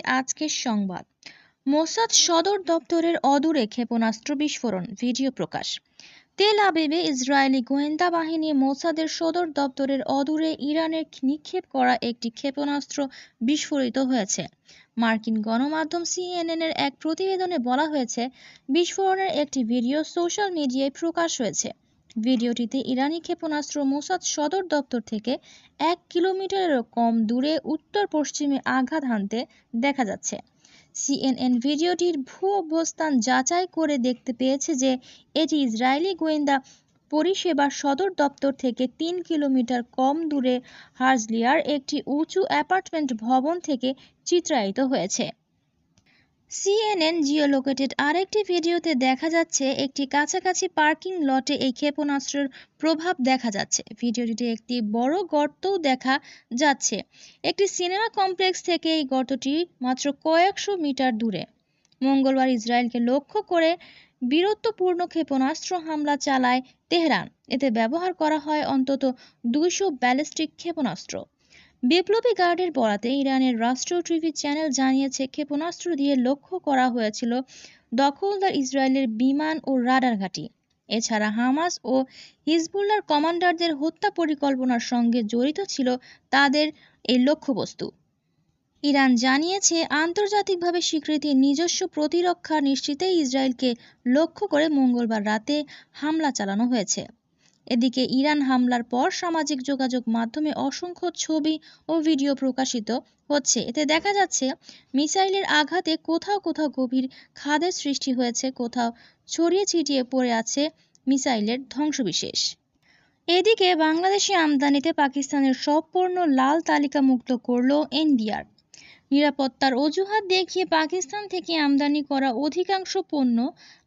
আজকের সংবাদ। মোসাদ সদর দপ্তরের অদূরে ক্ষেপণাস্ত্র বিস্ফোরণ, ভিডিও প্রকাশ। তেল আবিবে ইসরায়েলি গোয়েন্দা বাহিনী মোসাদের সদর দপ্তরের অদূরে ইরানের নিক্ষেপ করা একটি ক্ষেপণাস্ত্র বিস্ফোরিত হয়েছে। মার্কিন গণমাধ্যম সিএনএন-এর এক প্রতিবেদনে বলা হয়েছে, বিস্ফোরণের একটি ভিডিও সোশ্যাল মিডিয়ায় প্রকাশ হয়েছে। ভিডিওটিতে ইরানি ক্ষেপণাস্ত্র মোসাদ সদর দপ্তর থেকে 1 কিলোমিটারেরও কম দূরে উত্তর পশ্চিমে আঘাত হানতে দেখা যাচ্ছে। সিএনএন ভিডিওটির ভূ-অবস্থান যাচাই করে দেখতে পেয়েছে যে এটি ইসরায়েলি গোয়েন্দা পরিষেবার সদর দপ্তর থেকে 3 কিলোমিটার কম দূরে হার্জলিয়ার একটি উঁচু অ্যাপার্টমেন্ট ভবন থেকে চিত্রায়িত হয়েছে। সিএনএন জিওলোকেটেড আরেকটি ভিডিওতে দেখা যাচ্ছে একটি কাছাকাছি পার্কিং লটে এই ক্ষেপণাস্ত্রের প্রভাব দেখা যাচ্ছে। ভিডিওটিতে একটি বড় গর্তও দেখা যাচ্ছে। একটি সিনেমা কমপ্লেক্স থেকে এই গর্তটি মাত্র কয়েকশো মিটার দূরে। মঙ্গলবার ইসরায়েলকে লক্ষ্য করে বীরত্বপূর্ণ ক্ষেপণাস্ত্র হামলা চালায় তেহরান। এতে ব্যবহার করা হয় অন্তত 200 ব্যালিস্টিক ক্ষেপণাস্ত্র। বিপ্লবী গার্ডের বরাতে ইরানের রাষ্ট্রীয় টিভি চ্যানেল জানিয়েছে, ক্ষেপণাস্ত্র দিয়ে লক্ষ্য করা হয়েছিল দখলদার ইসরায়েলের বিমান ও রাডার ঘাঁটি। এছাড়া হামাস ও হিজবুল্লাহর কমান্ডারদের হত্যা পরিকল্পনার সঙ্গে জড়িত ছিল তাদের এই লক্ষ্যবস্তু। ইরান জানিয়েছে, আন্তর্জাতিকভাবে স্বীকৃত নিজস্ব প্রতিরক্ষা নিশ্চিতে ইসরায়েলকে লক্ষ্য করে মঙ্গলবার রাতে হামলা চালানো হয়েছে। এদিকে ইরান হামলার পর সামাজিক যোগাযোগ মাধ্যমে অসংখ্য ছবি ও ভিডিও প্রকাশিত হচ্ছে। এতে দেখা যাচ্ছে মিসাইলের আঘাতে কোথাও কোথাও গভীর খাদের সৃষ্টি হয়েছে, কোথাও ছড়িয়ে ছিটিয়ে পড়ে আছে মিসাইলের ধ্বংসবিশেষ। এদিকে বাংলাদেশি আমদানিতে পাকিস্তানের সব পণ্য লাল তালিকামুক্ত করল এনবিআর। নিরাপত্তার অজুহাত দেখিয়ে পাকিস্তান থেকে আমদানি করা অধিকাংশ পণ্য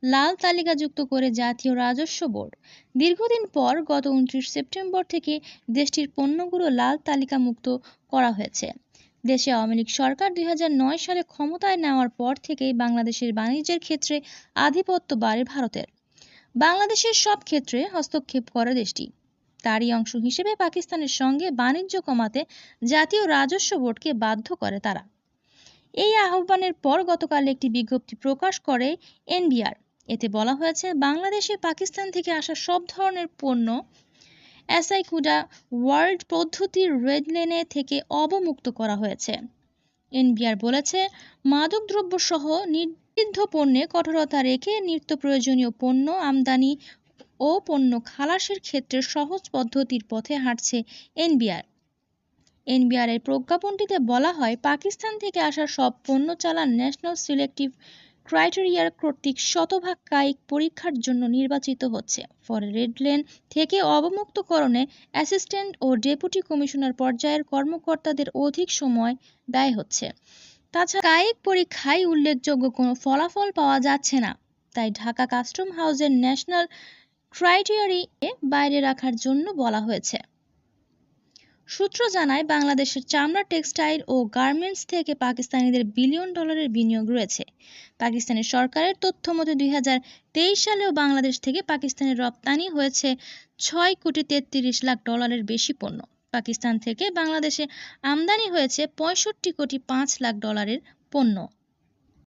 লাল তালিকাযুক্ত করে জাতীয় রাজস্ব বোর্ড। দীর্ঘদিন পর গত 29 সেপ্টেম্বর থেকে দেশটির পণ্যগুলো লাল তালিকামুক্ত করা হয়েছে। দেশে আওয়ামী লীগ সরকার 2009 সালে ক্ষমতায় নেওয়ার পর থেকেই বাংলাদেশের বাণিজ্যের ক্ষেত্রে আধিপত্য বাড়ে ভারতের। বাংলাদেশের সব ক্ষেত্রে হস্তক্ষেপ করে দেশটি। তারই অংশ হিসেবে পাকিস্তানের সঙ্গে বাণিজ্য কমাতে জাতীয় রাজস্ব বোর্ডকে বাধ্য করে তারা। এই আহ্বানের পর গতকাল একটি বিজ্ঞপ্তি প্রকাশ করে এনবিআর। এতে বলা হয়েছে, বাংলাদেশে পাকিস্তান থেকে আসা সব ধরনের পণ্য এসআই-কুডা ওয়ার্ল্ড পদ্ধতির রেড লেনে থেকে অবমুক্ত করা হয়েছে। এনবিআর বলেছে, মাদকদ্রব্য সহ নিষিদ্ধ পণ্যে কঠোরতা রেখে নিত্য প্রয়োজনীয় পণ্য আমদানি ও পণ্য খালাসের ক্ষেত্রে সহজ পদ্ধতির পথে হাঁটছে এনবিআর। এনবিআর-এর প্রজ্ঞাপনটিতে বলা হয়, পাকিস্তান থেকে আসা সব পণ্য চালান ন্যাশনাল সিলেক্টিভ ক্রাইটেরিয়ার কর্তৃক শতভাগ কায়িক পরীক্ষার জন্য নির্বাচিত হচ্ছে। ফলে রেড লেন থেকে অবমুক্তকরণে অ্যাসিস্ট্যান্ট ও ডেপুটি কমিশনার পর্যায়ের কর্মকর্তাদের অধিক সময় ব্যয় হচ্ছে। তাছাড়া কায়িক পরীক্ষায় উল্লেখযোগ্য কোনো ফলাফল পাওয়া যাচ্ছে না। তাই ঢাকা কাস্টম হাউসের ন্যাশনাল ক্রাইটেরিয়াকে বাইরে রাখার জন্য বলা হয়েছে। সূত্র জানায়, বাংলাদেশের চামড়া, টেক্সটাইল ও গার্মেন্টস থেকে পাকিস্তানিদের বিলিয়ন ডলারের বিনিয়োগ রয়েছে। পাকিস্তানের সরকারের তথ্যমতে 2023 সালেও বাংলাদেশ থেকে পাকিস্তানের রপ্তানি হয়েছে 6,33,00,000 ডলারের বেশি পণ্য। পাকিস্তান থেকে বাংলাদেশে আমদানি হয়েছে 65,05,00,000 ডলারের পণ্য।